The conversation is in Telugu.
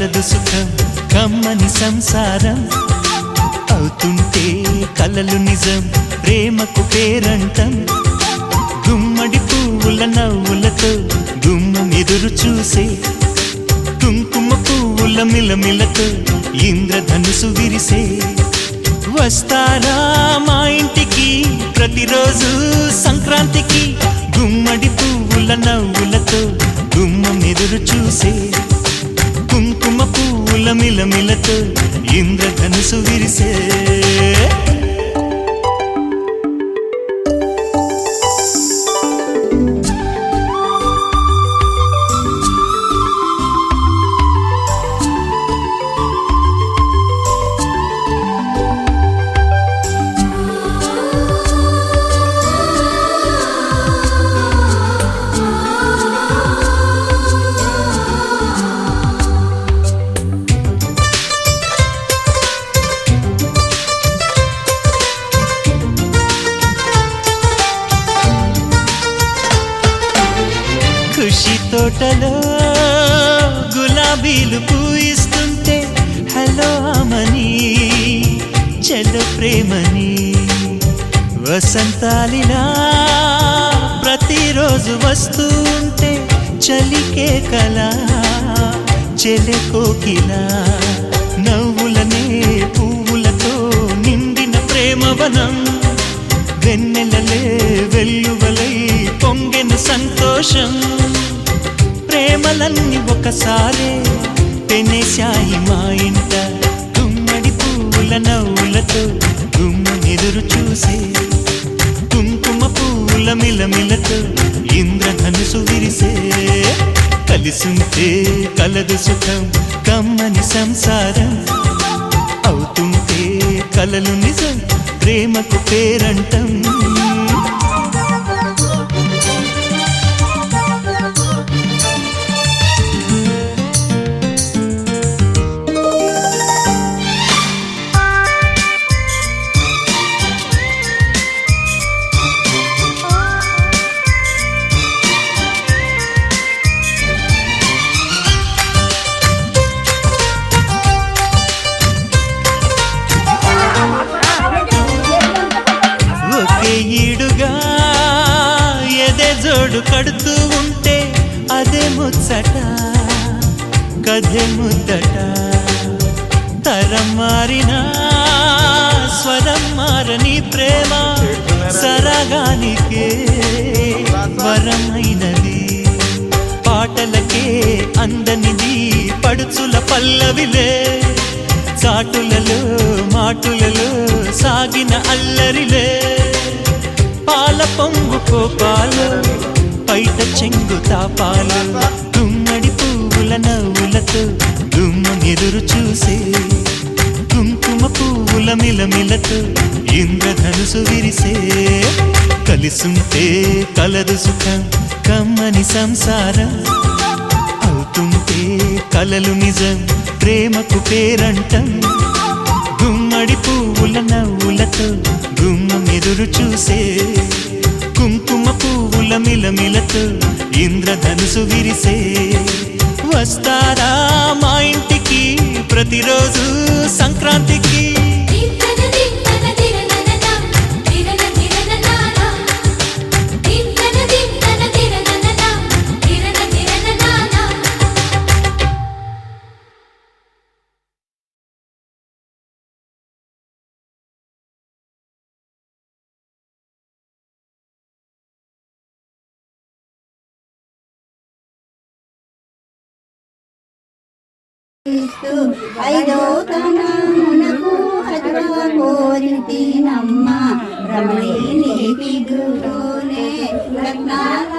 కలదు సుఖం కమ్మని సంసారం అవుతుంటే కలలు నిజం ప్రేమకు పేరంటం గుమ్మడి పువ్వుల నవ్వులతో గుమ్మం ఎదురు చూసే కుంకుమ పువ్వుల మిలమిలతో ఇంద్రధనుసు విరిసే వస్తారా మా ఇంటికి ప్రతిరోజు సంక్రాంతికి గుమ్మడి పువ్వుల నవ్వులతో గుమ్మం ఎదురు చూసే కుంకుమ పువ్వుల మిలమిలతో ఇంద్రధనుసు విరిసే ఖుషి తోటలో గులాబీలు పూయిస్తుంటే హలో అమని చెల్లు ప్రేమని వసంతాలిలా ప్రతిరోజు వస్తూ ఉంటే చలికే కలా చెలె కోకిలా నవ్వులనే పువ్వులతో నిండిన ప్రేమవనం వెన్నెలలే వెల్లువలై పొంగెన సంతోషం ప్రేమలన్నీ ఒకసారే పెనేశాయి మా ఇంట గుమ్మడి పువ్వుల నవ్వులతో గుమ్మం ఎదురు చూసే కుంకుమ పువ్వుల మిలమిలతో ఇంద్రధనుసు విరిసే కలిసుంటే కలదు సుఖం కమ్మని సంసారం అవుతుంటే కలలు నిజం ప్రేమకు పేరంటం ఈడుగా ఎదే జోడు కడుతూ ఉంటే అదే ముచ్చట కథే ముద్దట తరం మారినా స్వరం మారని ప్రేమ సరగానికే వరమైనది పాటలకే అందనిది పడుచుల పల్లవిలే చాటులలో మాటులలో సాగిన అల్లరిలే పాల పొంగు కోపాలు పైట చెంగు తాపాలు గుమ్మడి పువ్వుల నవ్వులతో గుమ్మం ఎదురు చూసే కుంకుమ పువ్వుల మిలమిలతో ఇంద్రధనుసు విరిసే కలిసుంటే కలదు సుఖం కమ్మని సంసారం అవుతుంటే కలలు నిజం ప్రేమకు పేరంటం గుమ్మడి పువ్వుల నవ్వులతో గుమ్మం ఎదురు చూసే కుంకుమ పువ్వుల మిలమిలతో ఇంద్రధనుసు విరిసే వస్తారా మా ఇంటికి ప్రతిరోజు సంక్రాంతికి ఐదో తనమునకు హద్వ కోరింతినమ్మ రమణీని పిగులోనే రత్నాల